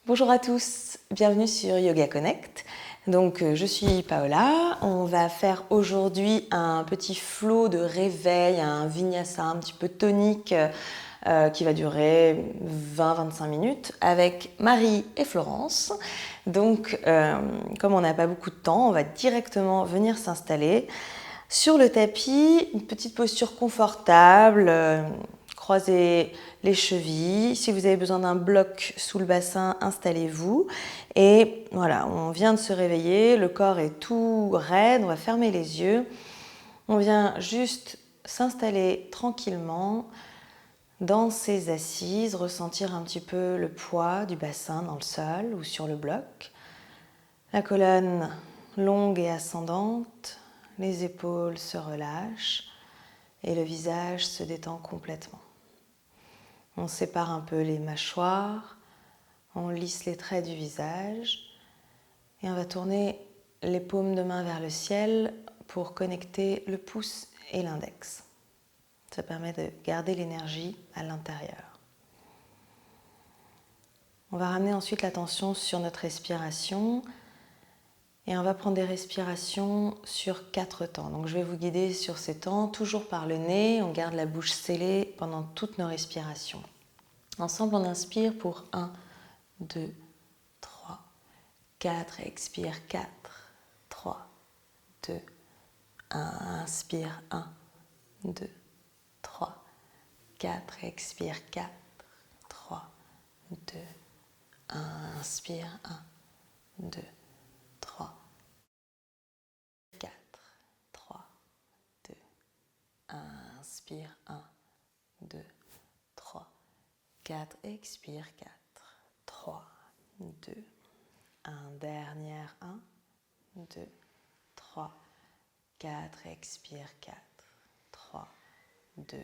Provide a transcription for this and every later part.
Bonjour à tous, bienvenue sur Yoga Connect. Donc je suis Paola, on va faire aujourd'hui un petit flow de réveil, un vinyasa un petit peu tonique qui va durer 20-25 minutes avec Marie et Florence. Donc comme on n'a pas beaucoup de temps, on va directement venir s'installer sur le tapis, une petite posture confortable, croisez les chevilles. Si vous avez besoin d'un bloc sous le bassin, installez-vous. Et voilà, on vient de se réveiller, le corps est tout raide, on va fermer les yeux. On vient juste s'installer tranquillement dans ses assises, ressentir un petit peu le poids du bassin dans le sol ou sur le bloc. La colonne longue et ascendante, les épaules se relâchent et le visage se détend complètement. On sépare un peu les mâchoires, on lisse les traits du visage et on va tourner les paumes de main vers le ciel pour connecter le pouce et l'index. Ça permet de garder l'énergie à l'intérieur. On va ramener ensuite l'attention sur notre respiration et on va prendre des respirations sur 4 temps. Donc je vais vous guider sur ces temps, toujours par le nez, on garde la bouche scellée pendant toutes nos respirations. Ensemble, on inspire pour 1, 2, 3, 4, expire 4, 3, 2, 1, inspire 1, 2, 3, 4, expire 4, 3, 2, 1, inspire 1, 2, 3, 4, 3, 2, 1, inspire 1, 2, 3, 4, expire 4, 3, 2, 1, dernière 1, 2, 3, 4, expire 4, 3, 2,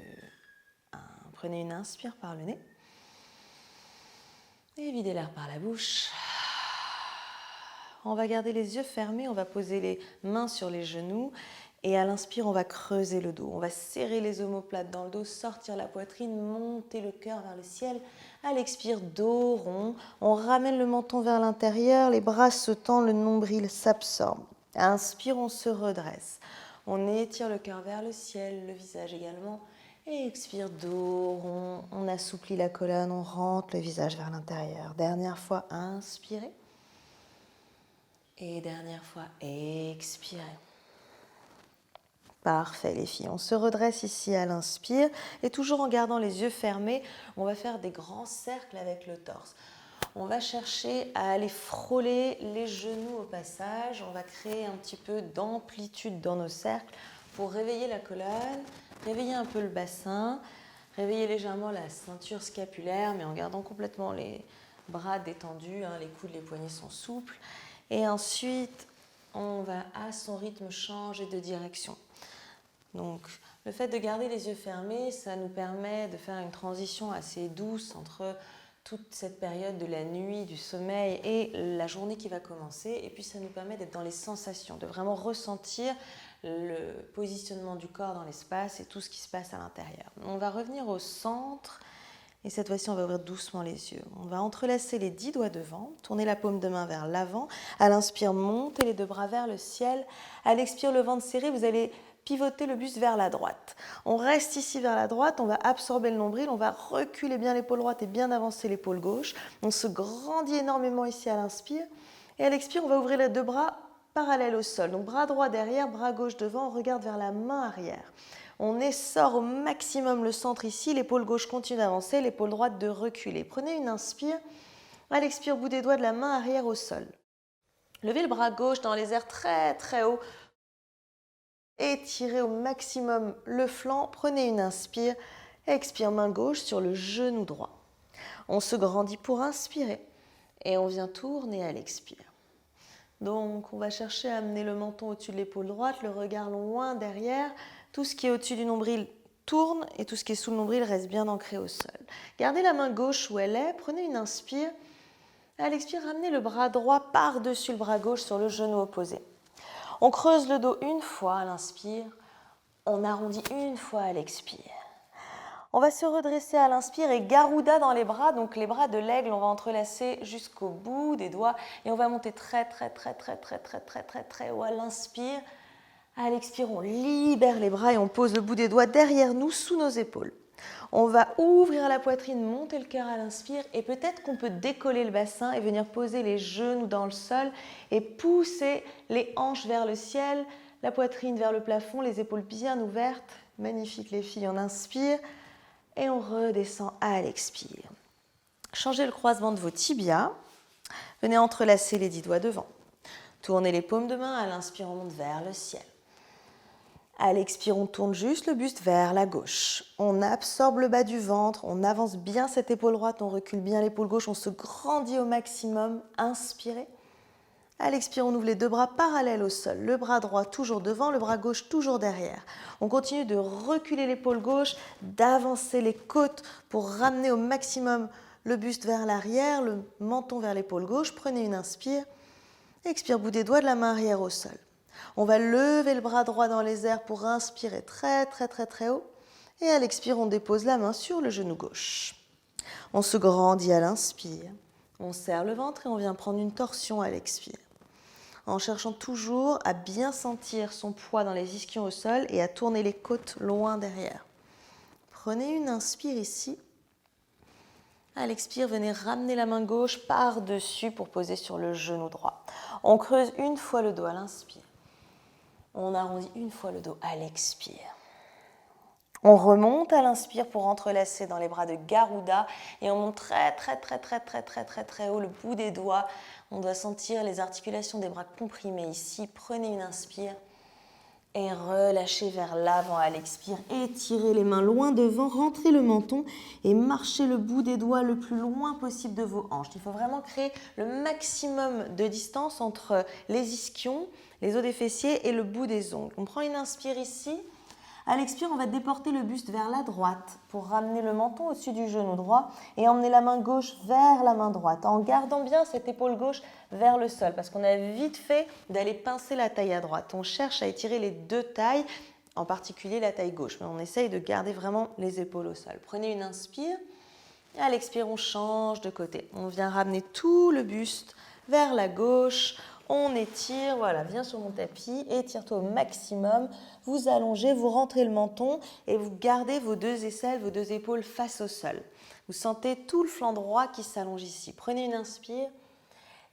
1. Prenez une inspire par le nez et videz l'air par la bouche. On va garder les yeux fermés, on va poser les mains sur les genoux et à l'inspire, on va creuser le dos. On va serrer les omoplates dans le dos, sortir la poitrine, monter le cœur vers le ciel. À l'expire, dos rond, on ramène le menton vers l'intérieur, les bras se tendent, le nombril s'absorbe. À inspire, on se redresse. On étire le cœur vers le ciel, le visage également. Et expire, dos rond, on assouplit la colonne, on rentre le visage vers l'intérieur. Dernière fois, inspirez. Et dernière fois, expirez. Parfait les filles, on se redresse ici à l'inspire et toujours en gardant les yeux fermés, on va faire des grands cercles avec le torse. On va chercher à aller frôler les genoux au passage, on va créer un petit peu d'amplitude dans nos cercles pour réveiller la colonne, réveiller un peu le bassin, réveiller légèrement la ceinture scapulaire mais en gardant complètement les bras détendus, les coudes, les poignets sont souples. Et ensuite, on va à son rythme changer de direction. Donc, le fait de garder les yeux fermés, ça nous permet de faire une transition assez douce entre toute cette période de la nuit, du sommeil et la journée qui va commencer. Et puis, ça nous permet d'être dans les sensations, de vraiment ressentir le positionnement du corps dans l'espace et tout ce qui se passe à l'intérieur. On va revenir au centre. Et cette fois-ci, on va ouvrir doucement les yeux. On va entrelacer les 10 doigts devant, tourner la paume de main vers l'avant. À l'inspire, montez les 2 bras vers le ciel. À l'expire, le ventre serré, vous allez pivoter le buste vers la droite. On reste ici vers la droite, on va absorber le nombril, on va reculer bien l'épaule droite et bien avancer l'épaule gauche. On se grandit énormément ici à l'inspire. Et à l'expire, on va ouvrir les 2 bras parallèles au sol. Donc bras droit derrière, bras gauche devant, on regarde vers la main arrière. On essore au maximum le centre ici, l'épaule gauche continue d'avancer, l'épaule droite de reculer. Prenez une inspire, à l'expire, bout des doigts de la main arrière au sol. Levez le bras gauche dans les airs très très haut. Étirez au maximum le flanc, prenez une inspire, expire main gauche sur le genou droit. On se grandit pour inspirer et on vient tourner à l'expire. Donc on va chercher à amener le menton au-dessus de l'épaule droite, le regard loin derrière. Tout ce qui est au-dessus du nombril tourne et tout ce qui est sous le nombril reste bien ancré au sol. Gardez la main gauche où elle est, prenez une inspire. À l'expire, ramenez le bras droit par-dessus le bras gauche sur le genou opposé. On creuse le dos une fois à l'inspire, on arrondit une fois à l'expire. On va se redresser à l'inspire et Garuda dans les bras. Donc les bras de l'aigle, on va entrelacer jusqu'au bout des doigts et on va monter très haut à l'inspire. À l'expire, on libère les bras et on pose le bout des doigts derrière nous, sous nos épaules. On va ouvrir la poitrine, monter le cœur à l'inspire et peut-être qu'on peut décoller le bassin et venir poser les genoux dans le sol et pousser les hanches vers le ciel, la poitrine vers le plafond, les épaules bien ouvertes. Magnifique les filles, on inspire et on redescend à l'expire. Changez le croisement de vos tibias. Venez entrelacer les 10 doigts devant. Tournez les paumes de main, à l'inspire, on monte vers le ciel. À l'expire, on tourne juste le buste vers la gauche. On absorbe le bas du ventre, on avance bien cette épaule droite, on recule bien l'épaule gauche, on se grandit au maximum. Inspirez. À l'expire, on ouvre les deux bras parallèles au sol. Le bras droit toujours devant, le bras gauche toujours derrière. On continue de reculer l'épaule gauche, d'avancer les côtes pour ramener au maximum le buste vers l'arrière, le menton vers l'épaule gauche. Prenez une inspire. Expire, bout des doigts de la main arrière au sol. On va lever le bras droit dans les airs pour inspirer très haut. Et à l'expire, on dépose la main sur le genou gauche. On se grandit à l'inspire. On serre le ventre et on vient prendre une torsion à l'expire. En cherchant toujours à bien sentir son poids dans les ischions au sol et à tourner les côtes loin derrière. Prenez une inspire ici. À l'expire, venez ramener la main gauche par-dessus pour poser sur le genou droit. On creuse une fois le dos à l'inspire. On arrondit une fois le dos à l'expire. On remonte à l'inspire pour entrelacer dans les bras de Garuda et on monte très haut le bout des doigts. On doit sentir les articulations des bras comprimées ici. Prenez une inspire et relâchez vers l'avant à l'expire. Étirez les mains loin devant, rentrez le menton et marchez le bout des doigts le plus loin possible de vos hanches. Il faut vraiment créer le maximum de distance entre les ischions, les os des fessiers et le bout des ongles. On prend une inspire ici. À l'expire, on va déporter le buste vers la droite pour ramener le menton au-dessus du genou droit et emmener la main gauche vers la main droite en gardant bien cette épaule gauche vers le sol parce qu'on a vite fait d'aller pincer la taille à droite. On cherche à étirer les deux tailles, en particulier la taille gauche, mais on essaye de garder vraiment les épaules au sol. Prenez une inspire et à l'expire, on change de côté. On vient ramener tout le buste vers la gauche. On étire, voilà, viens sur mon tapis, étire-toi au maximum, vous allongez, vous rentrez le menton et vous gardez vos deux aisselles, vos deux épaules face au sol. Vous sentez tout le flanc droit qui s'allonge ici. Prenez une inspire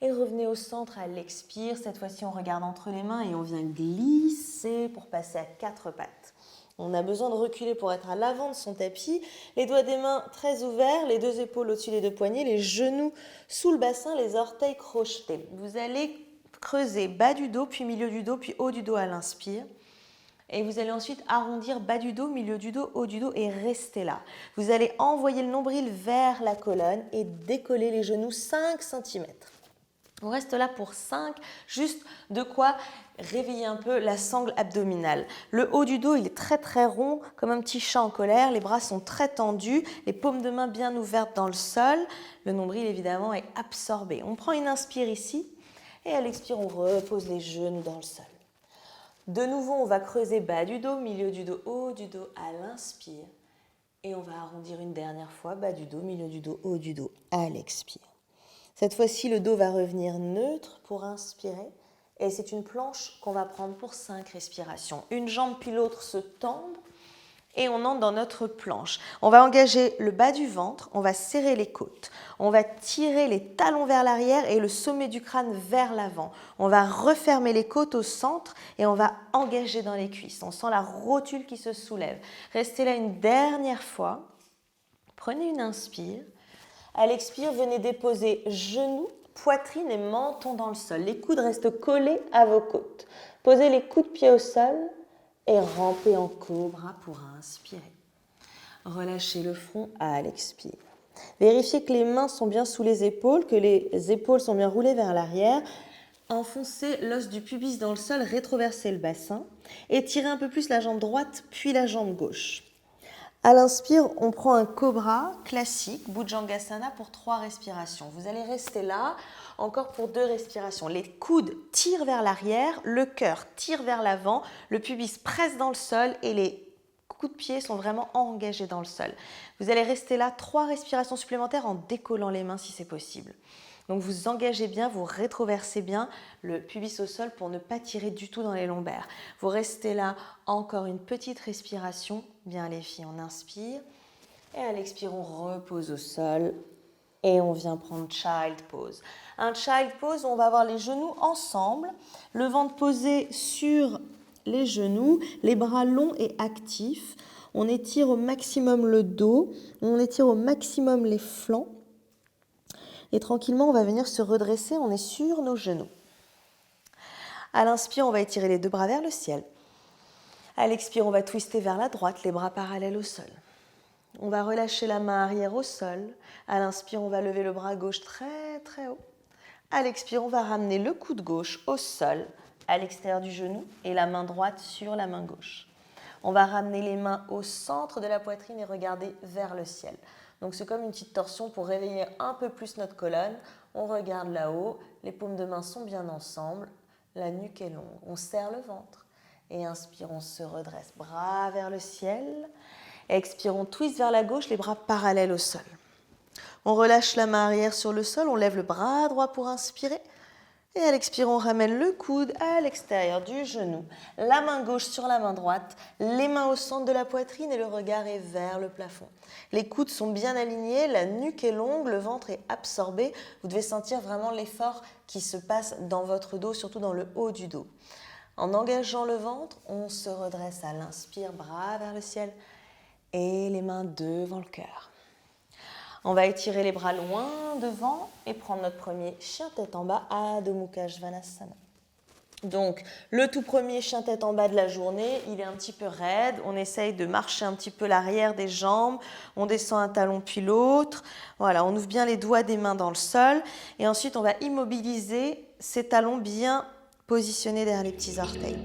et revenez au centre à l'expire. Cette fois-ci, on regarde entre les mains et on vient glisser pour passer à 4 pattes. On a besoin de reculer pour être à l'avant de son tapis. Les doigts des mains très ouverts, les deux épaules au-dessus des deux poignets, les genoux sous le bassin, les orteils crochetés. Vous allez creuser bas du dos, puis milieu du dos, puis haut du dos à l'inspire. Et vous allez ensuite arrondir bas du dos, milieu du dos, haut du dos et rester là. Vous allez envoyer le nombril vers la colonne et décoller les genoux 5 cm. On reste là pour 5, juste de quoi réveiller un peu la sangle abdominale. Le haut du dos, il est très rond, comme un petit chat en colère. Les bras sont très tendus, les paumes de main bien ouvertes dans le sol. Le nombril, évidemment, est absorbé. On prend une inspire ici. Et à l'expire, on repose les genoux dans le sol. De nouveau, on va creuser bas du dos, milieu du dos, haut du dos à l'inspire. Et on va arrondir une dernière fois, bas du dos, milieu du dos, haut du dos à l'expire. Cette fois-ci, le dos va revenir neutre pour inspirer. Et c'est une planche qu'on va prendre pour 5 respirations. Une jambe puis l'autre se tendent. Et on entre dans notre planche. On va engager le bas du ventre, on va serrer les côtes. On va tirer les talons vers l'arrière et le sommet du crâne vers l'avant. On va refermer les côtes au centre et on va engager dans les cuisses. On sent la rotule qui se soulève. Restez là une dernière fois. Prenez une inspire. À l'expire, venez déposer genoux, poitrine et menton dans le sol. Les coudes restent collés à vos côtes. Posez les coups de pied au sol. Et rampez en cobra pour inspirer. Relâchez le front à l'expire. Vérifiez que les mains sont bien sous les épaules, que les épaules sont bien roulées vers l'arrière. Enfoncez l'os du pubis dans le sol, rétroversez le bassin. Étirez un peu plus la jambe droite, puis la jambe gauche. À l'inspire, on prend un cobra classique, Bhujangasana pour 3 respirations. Vous allez rester là, encore pour 2 respirations. Les coudes tirent vers l'arrière, le cœur tire vers l'avant, le pubis presse dans le sol et les coups de pied sont vraiment engagés dans le sol. Vous allez rester là 3 respirations supplémentaires en décollant les mains si c'est possible. Donc vous engagez bien, vous rétroversez bien le pubis au sol pour ne pas tirer du tout dans les lombaires. Vous restez là encore une petite respiration. Bien les filles, on inspire et à l'expire on repose au sol et on vient prendre child pose. Un child pose, on va avoir les genoux ensemble, le ventre posé sur les genoux, les bras longs et actifs. On étire au maximum le dos, on étire au maximum les flancs. Et tranquillement, on va venir se redresser, on est sur nos genoux. À l'inspire, on va étirer les 2 bras vers le ciel. À l'expire, on va twister vers la droite, les bras parallèles au sol. On va relâcher la main arrière au sol. À l'inspire, on va lever le bras gauche très très haut. À l'expire, on va ramener le coude gauche au sol, à l'extérieur du genou, et la main droite sur la main gauche. On va ramener les mains au centre de la poitrine et regarder vers le ciel. Donc c'est comme une petite torsion pour réveiller un peu plus notre colonne. On regarde là-haut, les paumes de main sont bien ensemble, la nuque est longue. On serre le ventre et inspire, on se redresse, bras vers le ciel. Expire, on twist vers la gauche, les bras parallèles au sol. On relâche la main arrière sur le sol, on lève le bras droit pour inspirer. Et à l'expire, on ramène le coude à l'extérieur du genou, la main gauche sur la main droite, les mains au centre de la poitrine et le regard est vers le plafond. Les coudes sont bien alignés, la nuque est longue, le ventre est absorbé. Vous devez sentir vraiment l'effort qui se passe dans votre dos, surtout dans le haut du dos. En engageant le ventre, on se redresse à l'inspire, bras vers le ciel et les mains devant le cœur. On va étirer les bras loin devant et prendre notre premier chien tête en bas, Adho Mukha Svanasana. Donc, le tout premier chien tête en bas de la journée, il est un petit peu raide. On essaye de marcher un petit peu l'arrière des jambes. On descend un talon puis l'autre. Voilà, on ouvre bien les doigts des mains dans le sol. Et ensuite, on va immobiliser ces talons bien positionnés derrière les petits orteils.